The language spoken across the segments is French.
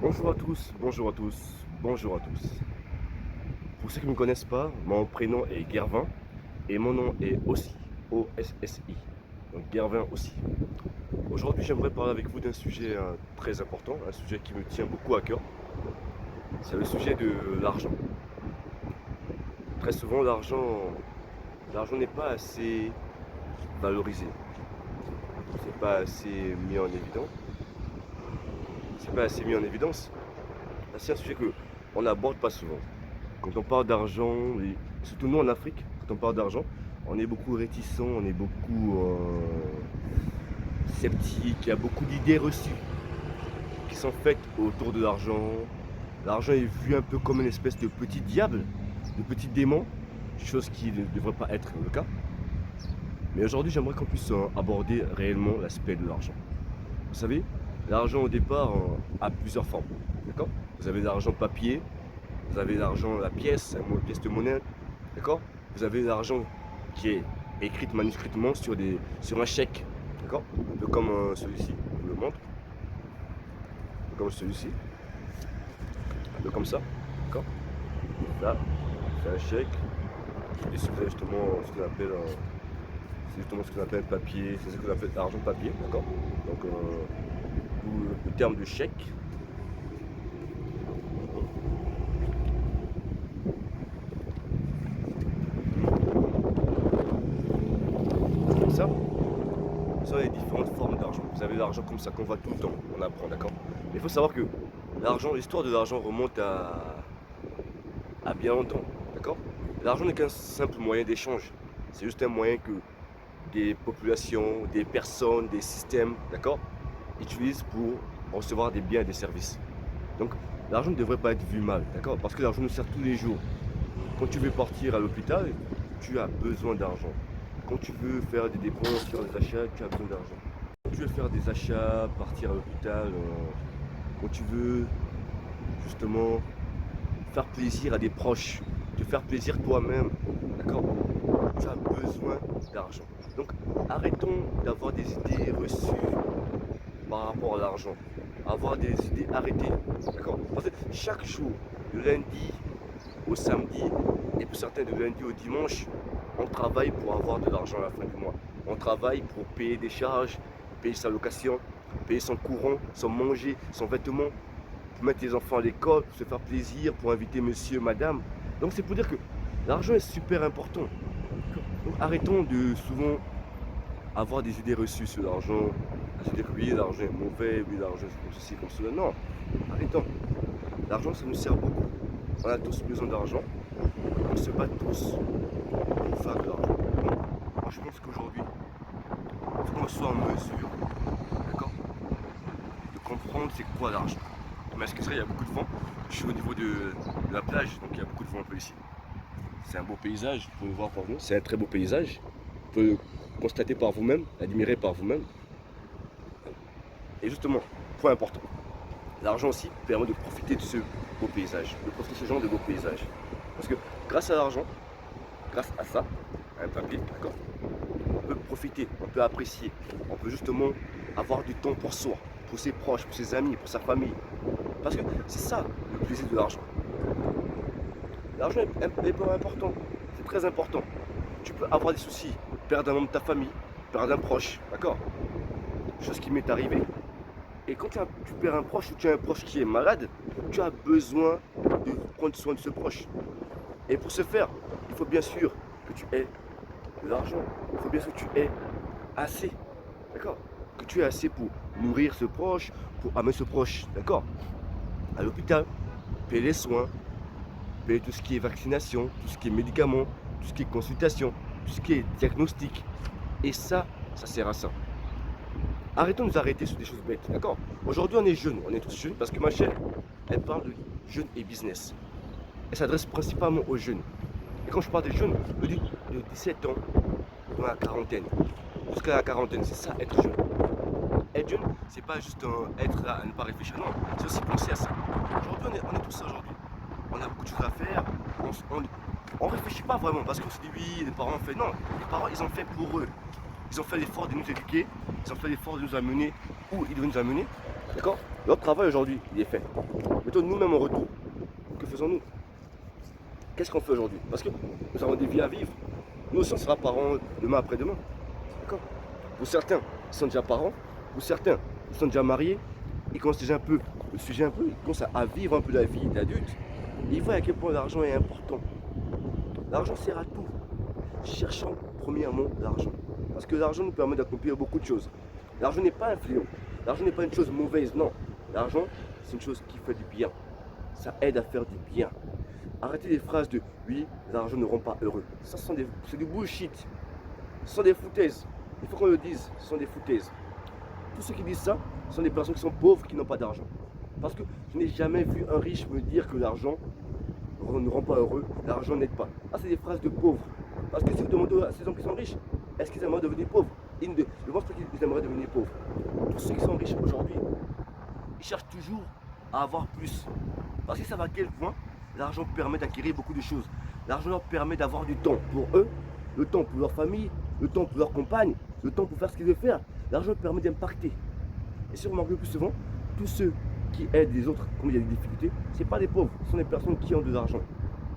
Bonjour à tous, bonjour à tous, bonjour à tous. Pour ceux qui ne me connaissent pas, mon prénom est Gervin et mon nom est Ossi, O-S-S-I. Donc Gervin aussi. Aujourd'hui, j'aimerais parler avec vous d'un sujet très important, un sujet qui me tient beaucoup à cœur. C'est le sujet de l'argent. Très souvent, l'argent n'est pas assez valorisé, c'est pas assez mis en évidence. C'est pas assez mis en évidence. C'est un sujet que on n'aborde pas souvent. Quand on parle d'argent, et surtout nous en Afrique, quand on parle d'argent, on est beaucoup réticent, on est beaucoup sceptique, il y a beaucoup d'idées reçues qui sont faites autour de l'argent. L'argent est vu un peu comme une espèce de petit diable, de petit démon, chose qui ne devrait pas être le cas. Mais aujourd'hui, j'aimerais qu'on puisse aborder réellement l'aspect de l'argent. Vous savez, l'argent au départ a plusieurs formes, d'accord? Vous avez l'argent papier, vous avez l'argent, la pièce, une pièce de monnaie, d'accord? Vous avez l'argent qui est écrite manuscritement sur un chèque, d'accord? Un peu comme celui-ci, je vous le montre, un peu comme celui-ci, un peu comme ça, d'accord? Là, c'est un chèque, et c'est justement ce qu'on appelle, c'est justement ce qu'on appelle papier, c'est ce qu'on appelle l'argent papier, d'accord? Donc, d'où le terme de chèque. Comme ça, il y a différentes formes d'argent. Vous avez l'argent comme ça qu'on voit tout le temps, on apprend, d'accord? Mais il faut savoir que l'argent, l'histoire de l'argent remonte à bien longtemps, d'accord? L'argent n'est qu'un simple moyen d'échange. C'est juste un moyen que des populations, des personnes, des systèmes, d'accord, utilisent pour recevoir des biens et des services. Donc, l'argent ne devrait pas être vu mal, d'accord? Parce que l'argent nous sert tous les jours. Quand tu veux partir à l'hôpital, tu as besoin d'argent. Quand tu veux faire des dépenses, faire des achats, tu as besoin d'argent. Quand tu veux faire des achats, partir à l'hôpital, quand tu veux justement faire plaisir à des proches, te faire plaisir toi-même, d'accord? Tu as besoin d'argent. Donc arrêtons d'avoir des idées reçues par rapport à l'argent. Avoir des idées arrêtées, d'accord? Parce que chaque jour, du lundi au samedi, et pour certains de lundi au dimanche, on travaille pour avoir de l'argent à la fin du mois. On travaille pour payer des charges, payer sa location, payer son courant, son manger, son vêtement, pour mettre les enfants à l'école, pour se faire plaisir, pour inviter monsieur, madame. Donc c'est pour dire que l'argent est super important. Donc arrêtons de souvent avoir des idées reçues sur l'argent, à se dire que oui, l'argent est mauvais, oui, l'argent c'est comme ceci, comme cela. Non, arrêtons. L'argent, ça nous sert beaucoup. On a tous besoin d'argent. On se bat tous pour faire de l'argent. Donc, moi, je pense qu'aujourd'hui, il faut qu'on soit en mesure, d'accord, de comprendre c'est quoi l'argent. Mais ce que c'est, il y a beaucoup de vent. Je suis au niveau de la plage, donc il y a beaucoup de vent un peu ici. C'est un beau paysage, vous pouvez le voir par vous. C'est un très beau paysage. Vous pouvez le constater par vous-même, l'admirer par vous-même. Et justement, point important, l'argent aussi permet de profiter de ce beau paysage, de profiter de ce genre de beau paysage. Parce que grâce à l'argent, grâce à ça, à un papier, d'accord, on peut profiter, on peut apprécier, on peut justement avoir du temps pour soi, pour ses proches, pour ses amis, pour sa famille. Parce que c'est ça le plaisir de l'argent. L'argent est pas important, c'est très important. Tu peux avoir des soucis, perdre un membre de ta famille, perdre un proche, d'accord? Chose qui m'est arrivée. Et quand tu perds un proche ou tu as un proche qui est malade, tu as besoin de prendre soin de ce proche. Et pour ce faire, il faut bien sûr que tu aies de l'argent. Il faut bien sûr que tu aies assez. D'accord? Que tu aies assez pour nourrir ce proche, pour amener ce proche, d'accord? À l'hôpital, payer les soins, payer tout ce qui est vaccination, tout ce qui est médicaments, tout ce qui est consultation, tout ce qui est diagnostic. Et ça sert à ça. Arrêtons de nous arrêter sur des choses bêtes, d'accord? Aujourd'hui, on est jeunes, on est tous jeunes parce que ma chaîne, elle parle de jeunes et business. Elle s'adresse principalement aux jeunes. Et quand je parle des jeunes, je dis de 17 ans dans la quarantaine. Jusqu'à la quarantaine, c'est ça être jeune. Être jeune, c'est pas juste être là à ne pas réfléchir, non, c'est aussi penser à ça. Aujourd'hui, on est tous ça aujourd'hui. On a beaucoup de choses à faire, on réfléchit pas vraiment parce qu'on se dit oui, les parents ont fait. Non, les parents, ils ont fait pour eux. Ils ont fait l'effort de nous éduquer, ils ont fait l'effort de nous amener où ils devaient nous amener. D'accord? Notre travail aujourd'hui, il est fait. Mettons nous-mêmes en retour. Que faisons-nous? Qu'est-ce qu'on fait aujourd'hui? Parce que nous avons des vies à vivre. Nous aussi, on sera parents demain après-demain. D'accord? Pour certains, ils sont déjà parents. Pour certains, ils sont déjà mariés. Ils commencent déjà un peu, le sujet un peu, ils commencent à vivre un peu la vie d'adulte. Ils voient à quel point l'argent est important. L'argent sert à tout. Cherchons premièrement l'argent. Parce que l'argent nous permet d'accomplir beaucoup de choses. L'argent n'est pas un fléau. L'argent n'est pas une chose mauvaise, non. L'argent, c'est une chose qui fait du bien. Ça aide à faire du bien. Arrêtez les phrases de oui, l'argent ne rend pas heureux. Ça, c'est du bullshit. Ce sont des foutaises. Il faut qu'on le dise, ce sont des foutaises. Tous ceux qui disent ça sont des personnes qui sont pauvres, qui n'ont pas d'argent. Parce que je n'ai jamais vu un riche me dire que l'argent ne rend pas heureux, l'argent n'aide pas. Ah, c'est des phrases de pauvres. Parce que si vous demandez à ces gens qui sont riches, est-ce qu'ils aimeraient devenir pauvres? Je ne pense pas qu'ils aimeraient devenir pauvres. Tous ceux qui sont riches aujourd'hui, ils cherchent toujours à avoir plus. Parce qu'ils savent à quel point l'argent permet d'acquérir beaucoup de choses. L'argent leur permet d'avoir du temps pour eux, le temps pour leur famille, le temps pour leur compagne, le temps pour faire ce qu'ils veulent faire. L'argent permet d'impacter. Et si vous remarquez le plus souvent, tous ceux qui aident les autres quand il y a des difficultés, ce n'est pas des pauvres, ce sont des personnes qui ont de l'argent.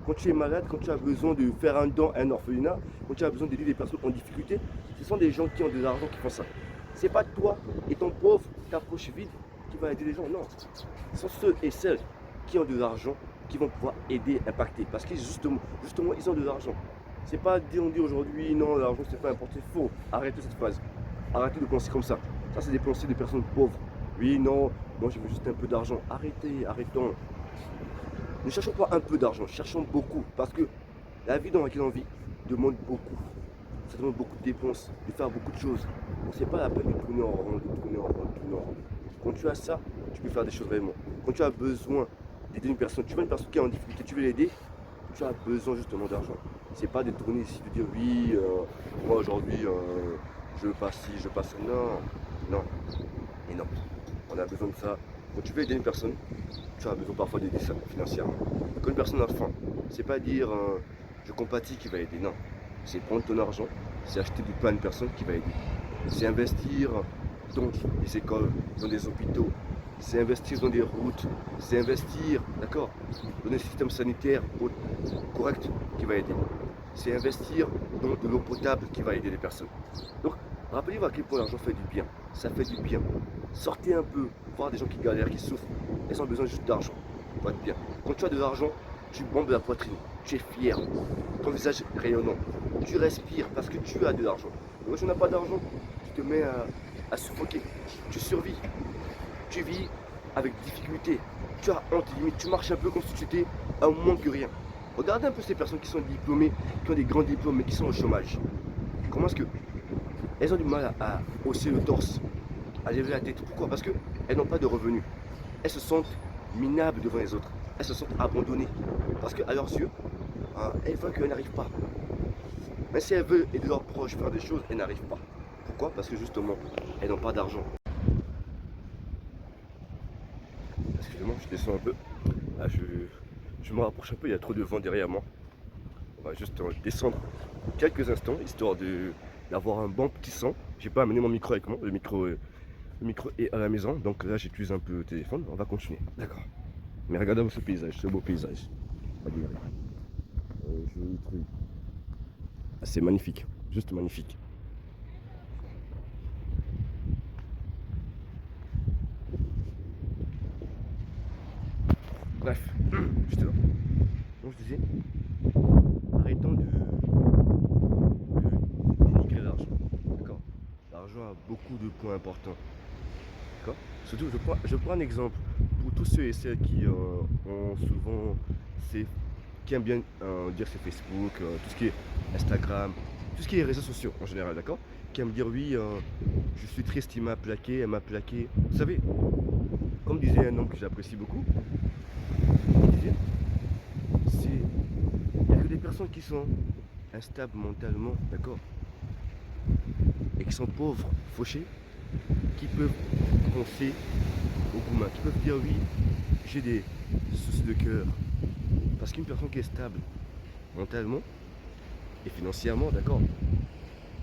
Quand tu es malade, quand tu as besoin de faire un don à un orphelinat, quand tu as besoin d'aider des personnes en difficulté, ce sont des gens qui ont de l'argent qui font ça. Ce n'est pas toi et ton pauvre, ta poche vide, qui va aider les gens, non. Ce sont ceux et celles qui ont de l'argent qui vont pouvoir aider, impacter. Parce que justement ils ont de l'argent. C'est pas on dit aujourd'hui, non, l'argent c'est pas important, c'est faux. Arrêtez cette phrase. Arrêtez de penser comme ça. Ça, c'est des pensées de personnes pauvres. Oui, non, moi je veux juste un peu d'argent. Arrêtez, arrêtons. Ne cherchons pas un peu d'argent, cherchons beaucoup. Parce que la vie dans laquelle on vit demande beaucoup. Ça demande beaucoup de dépenses, de faire beaucoup de choses. Donc c'est pas la peine de tourner en rond, de tourner en rond, de tourner en rond. Quand tu as ça, tu peux faire des choses réellement. Quand tu as besoin d'aider une personne, tu vois une personne qui est en difficulté, tu veux l'aider, tu as besoin justement d'argent. C'est pas de tourner ici, de dire oui, moi aujourd'hui je passe ci, je passe ça. Non, non, et non. On a besoin de ça. Quand tu veux aider une personne, tu as besoin parfois d'aider ça financièrement. Quand une personne a faim, c'est pas dire je compatis qui va aider, non. C'est prendre ton argent, c'est acheter du pain à une personne qui va aider. C'est investir dans des écoles, dans des hôpitaux, c'est investir dans des routes, c'est investir, d'accord, dans des systèmes sanitaires corrects qui va aider. C'est investir dans de l'eau potable qui va aider les personnes. Donc, rappelez-vous à quel point l'argent fait du bien. Ça fait du bien. Sortez un peu, voir des gens qui galèrent, qui souffrent. Ils ont besoin juste d'argent pour être bien. Quand tu as de l'argent, tu bombes la poitrine. Tu es fier. Ton visage est rayonnant. Tu respires parce que tu as de l'argent. Quand tu n'as pas d'argent, tu te mets à suffoquer. Tu survis. Tu vis avec difficulté. Tu as honte, limite. Tu marches un peu comme si tu étais à moins que rien. Regardez un peu ces personnes qui sont diplômées, qui ont des grands diplômes, mais qui sont au chômage. Comment est-ce que elles ont du mal à hausser le torse, à lever la tête? Pourquoi? Parce qu'elles n'ont pas de revenus. Elles se sentent minables devant les autres. Elles se sentent abandonnées. Parce qu'à leurs yeux, elles voient qu'elles n'arrivent pas. Mais si elles veulent aider leurs proches à faire des choses, elles n'arrivent pas. Pourquoi? Parce que justement, elles n'ont pas d'argent. Excusez-moi, je descends un peu. Là, je me rapproche un peu, il y a trop de vent derrière moi. On va juste descendre quelques instants, histoire d'avoir un bon petit son. J'ai pas amené mon micro avec moi, le micro est à la maison, donc là j'utilise un peu le téléphone. On va continuer, d'accord. Mais regardez ce paysage, ce beau paysage. Regardez. Joli truc. Ah, c'est magnifique, juste magnifique. Bref, juste là. Donc je disais, arrêtons de dénigrer l'argent. D'accord? L'argent a beaucoup de points importants. D'accord? Surtout, je prends un exemple pour tous ceux et celles qui ont souvent, qui aiment bien dire c'est Facebook, tout ce qui est Instagram, tout ce qui est réseaux sociaux en général, d'accord? Qui aiment dire oui, je suis triste, il m'a plaqué, elle m'a plaqué. Vous savez, comme disait un homme que j'apprécie beaucoup, il disait, il n'y a que des personnes qui sont instables mentalement, d'accord? Et qui sont pauvres, fauchés, qui peuvent penser au gourmand, qui peuvent dire oui, j'ai des soucis de cœur. Parce qu'une personne qui est stable mentalement et financièrement, d'accord,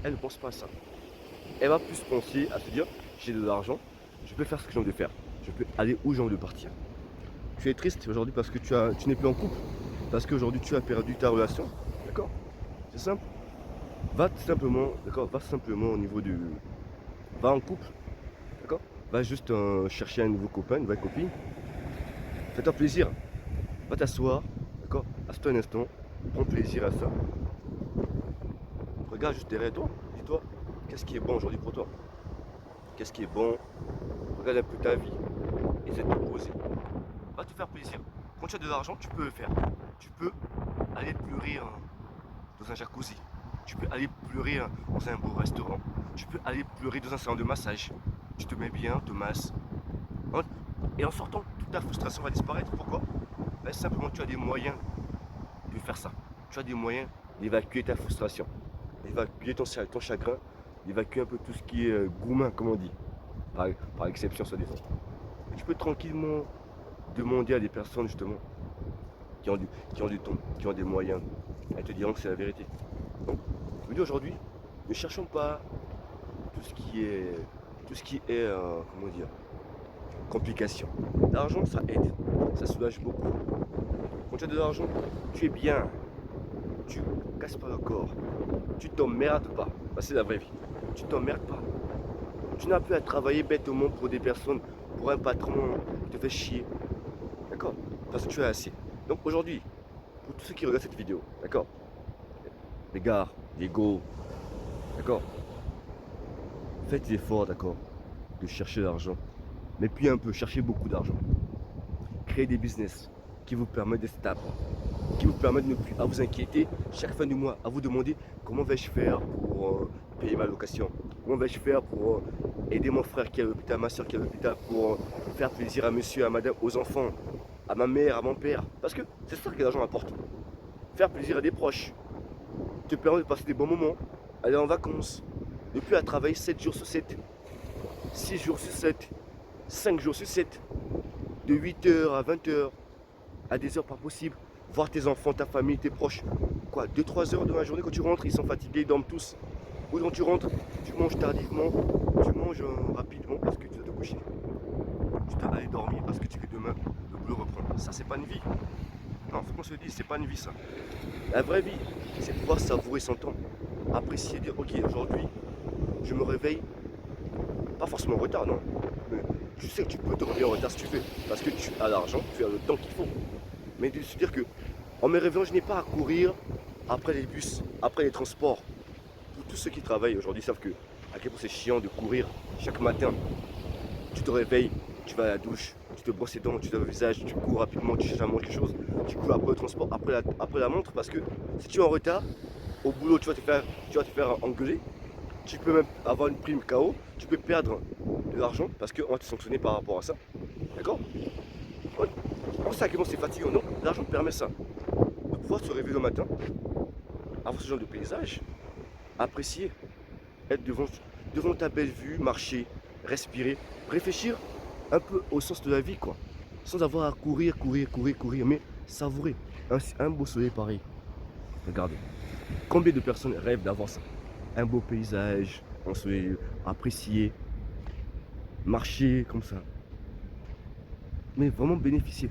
elle ne pense pas à ça. Elle va plus penser à se dire j'ai de l'argent, je peux faire ce que j'ai envie de faire. Je peux aller où j'ai envie de partir. Tu es triste aujourd'hui parce que tu n'es plus en couple. Parce qu'aujourd'hui tu as perdu ta relation. D'accord? C'est simple. Va tout simplement, d'accord? Va simplement au niveau du. Va en couple. D'accord? Va juste chercher un nouveau copain, une nouvelle copine. Fais-toi plaisir. Va t'asseoir. D'accord? Assieds-toi un instant. Prends plaisir à ça. Regarde juste derrière toi. Dis-toi, qu'est-ce qui est bon aujourd'hui pour toi? Qu'est-ce qui est bon? Regarde un peu ta vie. Essaie de te poser. Va te faire plaisir. Quand tu as de l'argent, tu peux le faire. Tu peux aller pleurer dans un jacuzzi. Tu peux aller pleurer dans un beau restaurant. Tu peux aller pleurer dans un salon de massage. Tu te mets bien, te masses. Et en sortant, toute ta frustration va disparaître. Pourquoi? Ben, simplement, tu as des moyens de faire ça. Tu as des moyens d'évacuer ta frustration, d'évacuer ton chagrin, d'évacuer un peu tout ce qui est goumin, comme on dit, par exception soi-disant. Tu peux tranquillement demander à des personnes justement qui ont des moyens. Elles te diront que c'est la vérité. Donc, je vous dis aujourd'hui, ne cherchons pas tout ce qui est, comment dire, complication. L'argent, ça aide, ça soulage beaucoup. Quand tu as de l'argent, tu es bien, tu casses pas le corps, tu t'emmerdes pas. Bah, c'est la vraie vie. Tu t'emmerdes pas. Tu n'as plus à travailler bêtement pour des personnes, pour un patron qui te fait chier. D'accord? Parce que tu as assez. Donc aujourd'hui, pour tous ceux qui regardent cette vidéo, d'accord? Les gars, les go, d'accord? Faites l'effort, d'accord, de chercher l'argent. Mais puis un peu, cherchez beaucoup d'argent. Créez des business qui vous permettent d'être stable, qui vous permettent de ne plus à vous inquiéter chaque fin du mois, à vous demander comment vais-je faire pour payer ma location, comment vais-je faire pour aider mon frère qui est à l'hôpital, ma soeur qui est à l'hôpital, pour faire plaisir à monsieur, à madame, aux enfants, à ma mère, à mon père. Parce que c'est ça que l'argent apporte. Faire plaisir à des proches, te permet de passer des bons moments, aller en vacances, ne plus à travailler 7 jours sur 7, 6 jours sur 7, 5 jours sur 7, de 8h à 20h, à des heures pas possibles, voir tes enfants, ta famille, tes proches. Quoi, 2-3 heures dans la journée quand tu rentres, ils sont fatigués, ils dorment tous. Ou quand tu rentres, tu manges tardivement, tu manges rapidement parce que tu dois te coucher. Tu dois aller dormir parce que tu sais que demain, le boulot reprend. Ça, c'est pas une vie. Non, faut qu'on se le dise, c'est pas une vie ça. La vraie vie, c'est pouvoir savourer son temps. Apprécier, dire ok, aujourd'hui, je me réveille, pas forcément en retard, non. Mais tu sais que tu peux te réveiller en retard si tu veux, parce que tu as l'argent, tu as le temps qu'il faut. Mais de se dire que en me réveillant, je n'ai pas à courir après les bus, après les transports. Tous ceux qui travaillent aujourd'hui savent que à quel point c'est chiant de courir chaque matin. Tu te réveilles, tu vas à la douche, tu te brosses les dents, tu te laves le visage, tu cours rapidement, tu cherches à manger quelque chose, tu cours après le transport, après la montre, parce que si tu es en retard, au boulot tu vas te faire engueuler, tu peux même avoir une prime KO, tu peux perdre de l'argent parce qu'on va te sanctionner par rapport à ça. D'accord? On sait à quel point c'est fatigant, non? L'argent te permet ça. De pouvoir se réveiller le matin, avoir ce genre de paysage, apprécier, être devant ta belle vue, marcher, respirer, réfléchir un peu au sens de la vie, quoi. Sans avoir à courir, mais savourer un beau soleil pareil. Regardez, combien de personnes rêvent d'avoir ça? Un beau paysage, ensoleillé, apprécier, marcher comme ça. Mais vraiment bénéficier.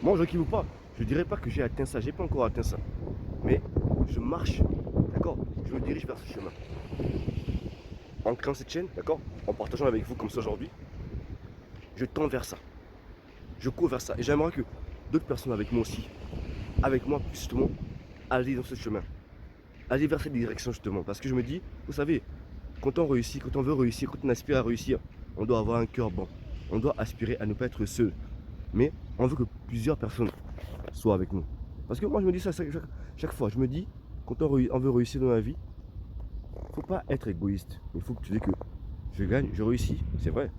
Moi, je ne kiffe pas. Je dirais pas que j'ai atteint ça, j'ai pas encore atteint ça. Mais je marche, d'accord? Je me dirige vers ce chemin. En créant cette chaîne, d'accord? En partageant avec vous comme ça aujourd'hui, je tends vers ça. Je cours vers ça. Et j'aimerais que d'autres personnes avec moi aussi, avec moi, puissent justement aller dans ce chemin. Aller vers cette direction justement. Parce que je me dis, vous savez, quand on réussit, quand on veut réussir, quand on aspire à réussir, on doit avoir un cœur bon. On doit aspirer à ne pas être seul. Mais on veut que plusieurs personnes soient avec nous. Parce que moi je me dis ça chaque fois. Je me dis, quand on veut réussir dans la vie, il ne faut pas être égoïste. Il faut que tu dis que je gagne, je réussis, c'est vrai.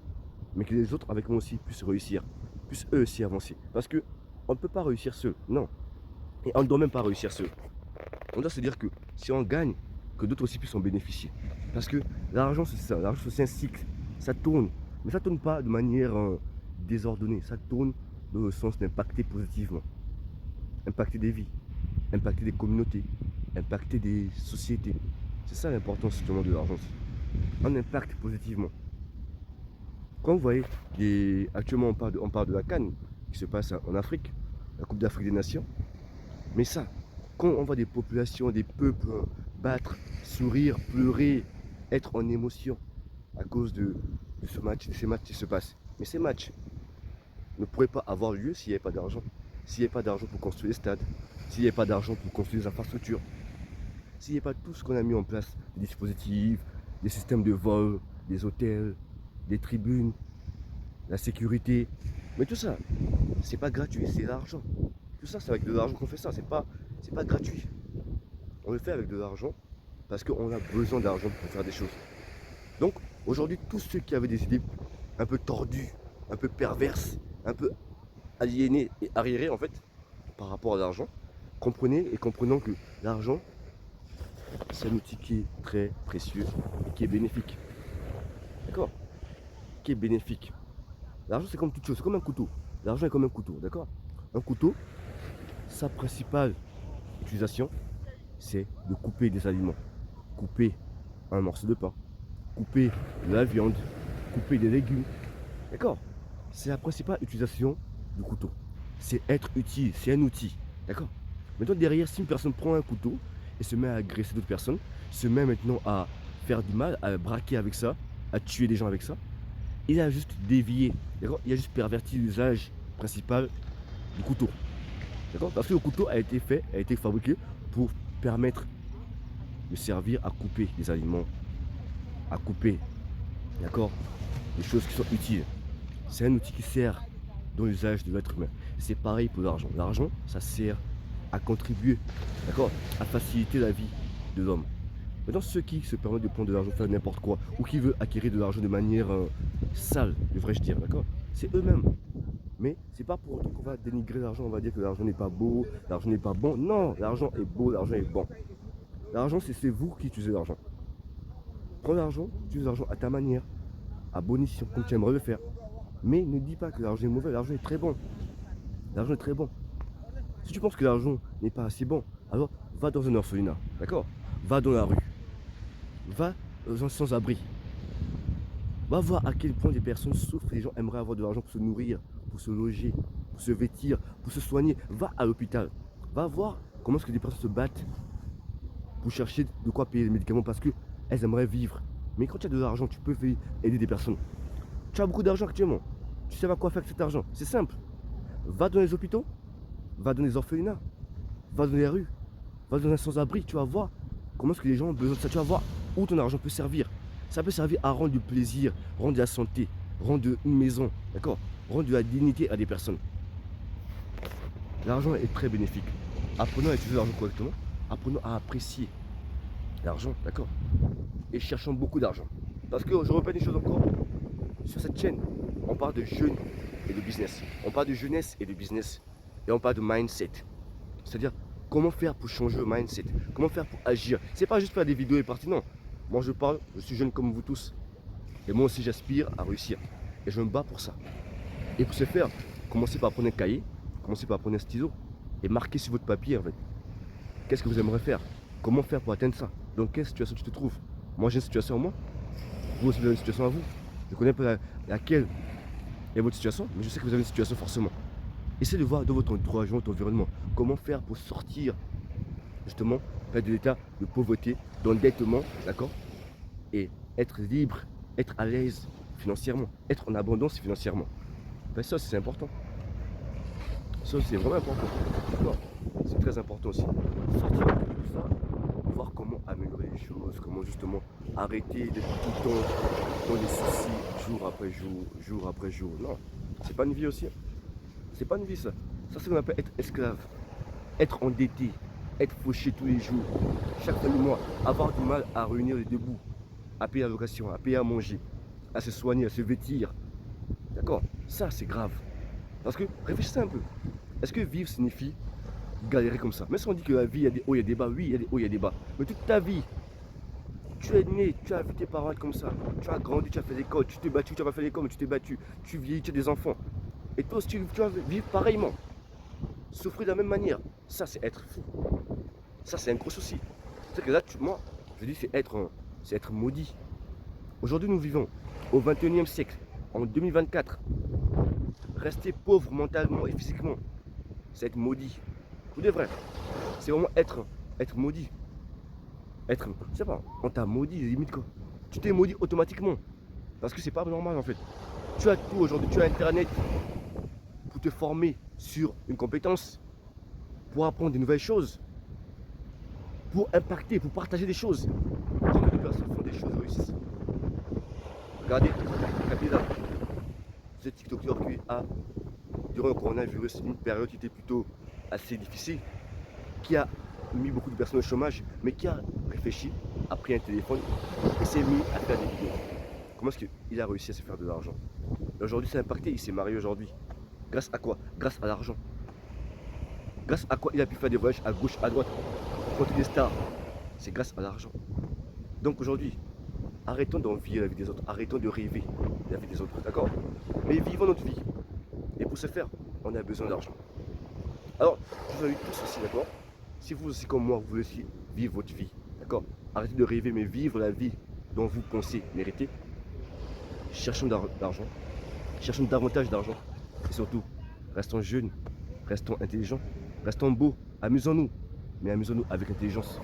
Mais que les autres avec moi aussi puissent réussir. Puissent eux aussi avancer. Parce que on ne peut pas réussir seul. Non. Et on ne doit même pas réussir seul. On doit se dire que si on gagne, que d'autres aussi puissent en bénéficier. Parce que l'argent c'est ça, l'argent c'est un cycle, ça tourne. Mais ça ne tourne pas de manière désordonnée, ça tourne dans le sens d'impacter positivement. Impacter des vies, impacter des communautés, impacter des sociétés. C'est ça l'importance justement de l'argent. On impacte positivement. Quand vous voyez, actuellement on parle de la CAN qui se passe en Afrique, la Coupe d'Afrique des Nations, mais ça, quand on voit des populations, des peuples battre, sourire, pleurer, être en émotion à cause de ce match, de ces matchs qui se passent, mais ces matchs ne pourraient pas avoir lieu s'il n'y avait pas d'argent. S'il n'y avait pas d'argent pour construire les stades, s'il n'y avait pas d'argent pour construire les infrastructures, s'il n'y avait pas tout ce qu'on a mis en place, des dispositifs, des systèmes de vol, des hôtels, des tribunes, la sécurité, mais tout ça, c'est pas gratuit, c'est l'argent. Tout ça, c'est avec de l'argent qu'on fait ça, c'est pas gratuit. On le fait avec de l'argent parce qu'on a besoin d'argent pour faire des choses. Donc, aujourd'hui, tous ceux qui avaient des idées un peu tordues, un peu perverses, un peu aliénées et arriérées, en fait, par rapport à l'argent, comprenez et comprenons que l'argent, c'est un outil qui est très précieux et qui est bénéfique. D'accord? Qui est bénéfique. L'argent, c'est comme toute chose, c'est comme un couteau. L'argent est comme un couteau, d'accord? Un couteau, sa principale utilisation, c'est de couper des aliments. Couper un morceau de pain, couper de la viande, couper des légumes. D'accord? C'est la principale utilisation du couteau. C'est être utile, c'est un outil. D'accord? Maintenant, derrière, si une personne prend un couteau et se met à agresser d'autres personnes, se met maintenant à faire du mal, à braquer avec ça, à tuer des gens avec ça, il a juste dévié, d'accord? Il a juste perverti l'usage principal du couteau. D'accord? Parce que le couteau a été fait, a été fabriqué pour permettre de servir à couper des aliments, à couper, d'accord, des choses qui sont utiles. C'est un outil qui sert dans l'usage de l'être humain. C'est pareil pour l'argent. L'argent, ça sert à contribuer, d'accord, à faciliter la vie de l'homme. Maintenant, ceux qui se permettent de prendre de l'argent, faire n'importe quoi, ou qui veulent acquérir de l'argent de manière sale, devrais-je dire, d'accord, c'est eux-mêmes. Mais c'est pas pour autant qu'on va dénigrer l'argent, on va dire que l'argent n'est pas beau, l'argent n'est pas bon. Non, l'argent est beau, l'argent est bon. L'argent, c'est vous qui utilisez l'argent. Prends l'argent, utilise l'argent à ta manière, à bon escient, comme tu aimerais le faire. Mais ne dis pas que l'argent est mauvais, l'argent est très bon. L'argent est très bon. Si tu penses que l'argent n'est pas assez bon, alors va dans un orphelinat, d'accord? Va dans la rue, va dans un sans-abri. Va voir à quel point des personnes souffrent, les gens aimeraient avoir de l'argent pour se nourrir, pour se loger, pour se vêtir, pour se soigner. Va à l'hôpital, va voir comment est-ce que des personnes se battent pour chercher de quoi payer les médicaments parce qu'elles aimeraient vivre. Mais quand tu as de l'argent, tu peux aider des personnes. Tu as beaucoup d'argent actuellement. Tu sais pas quoi faire avec cet argent. C'est simple. Va dans les hôpitaux, va dans les orphelinats, va dans les rues, va dans un sans-abri. Tu vas voir comment est-ce que les gens ont besoin de ça. Tu vas voir où ton argent peut servir. Ça peut servir à rendre du plaisir, rendre de la santé, rendre une maison, d'accord? Rendre de la dignité à des personnes. L'argent est très bénéfique. Apprenons à utiliser l'argent correctement. Apprenons à apprécier l'argent, d'accord? Et cherchons beaucoup d'argent. Parce que je répète une chose encore, sur cette chaîne, on parle de jeunes et de business. On parle de jeunesse et de business. Et on parle de mindset. C'est-à-dire, comment faire pour changer le mindset? Comment faire pour agir? C'est pas juste faire des vidéos et partir, non. Moi je parle, je suis jeune comme vous tous. Et moi aussi j'aspire à réussir. Et je me bats pour ça. Et pour ce faire, commencez par prendre un cahier, commencez par prendre un stylo et marquez sur votre papier en fait. Qu'est-ce que vous aimeriez faire? Comment faire pour atteindre ça? Dans quelle situation tu te trouves? Moi j'ai une situation en moi. Vous aussi vous avez une situation à vous. Je ne connais pas laquelle est votre situation, mais je sais que vous avez une situation forcément. Essayez de voir dans votre entourage, dans votre environnement, comment faire pour sortir justement de l'état de pauvreté, d'endettement, d'accord? Et être libre, être à l'aise financièrement, être en abondance financièrement. Ben ça c'est important. Ça c'est vraiment important. Non, c'est très important aussi. Sortir un peu de tout ça, voir comment améliorer les choses, comment justement arrêter d'être tout le temps dans les soucis, jour après jour, jour après jour. Non, c'est pas une vie aussi. C'est pas une vie ça. Ça c'est ce qu'on appelle être esclave, être endetté, être fauché tous les jours, chaque fin du mois, avoir du mal à réunir les deux bouts, à payer la location, à payer à manger, à se soigner, à se vêtir. D'accord? Ça c'est grave. Parce que réfléchissez un peu. Est-ce que vivre signifie galérer comme ça? Même si on dit que la vie, il y a des hauts, il y a des bas, oui, il y a des hauts, il y a des bas. Mais toute ta vie, tu es né, tu as vu tes parents être comme ça. Tu as grandi, tu as fait l'école, tu t'es battu, tu n'as pas fait l'école, mais tu t'es battu. Tu vieillis, tu as des enfants. Et toi aussi, tu vas vivre pareillement. Souffrir de la même manière. Ça, c'est être fou. Ça, c'est un gros souci. C'est que là, moi, je dis, c'est être maudit. Aujourd'hui, nous vivons au 21e siècle. en 2024, rester pauvre mentalement et physiquement, c'est être maudit. Tout de vrai. C'est vraiment être maudit. Être, je sais pas, on t'a maudit, limite quoi. Tu t'es maudit automatiquement. Parce que c'est pas normal en fait. Tu as tout aujourd'hui, tu as internet pour te former sur une compétence, pour apprendre des nouvelles choses, pour impacter, pour partager des choses. Combien de personnes font des choses et réussissent? Regardez, regardez là, ce TikToker qui a, durant le coronavirus, une période qui était plutôt assez difficile, qui a mis beaucoup de personnes au chômage, mais qui a réfléchi, a pris un téléphone et s'est mis à faire des vidéos. Comment est-ce qu'il a réussi à se faire de l'argent? Aujourd'hui, c'est impacté, il s'est marié aujourd'hui. Grâce à quoi? Grâce à l'argent. Grâce à quoi il a pu faire des voyages à gauche, à droite, contre des stars? C'est grâce à l'argent. Donc aujourd'hui, arrêtons d'envier la vie des autres, arrêtons de rêver la vie des autres, d'accord? Mais vivons notre vie. Et pour ce faire, on a besoin d'argent. Alors, je vous invite tous aussi, d'accord? Si vous aussi comme moi, vous voulez aussi vivre votre vie, d'accord? Arrêtez de rêver, mais vivre la vie dont vous pensez mériter. Cherchons d'argent, cherchons davantage d'argent. Et surtout, restons jeunes, restons intelligents, restons beaux, amusons-nous, mais amusons-nous avec intelligence.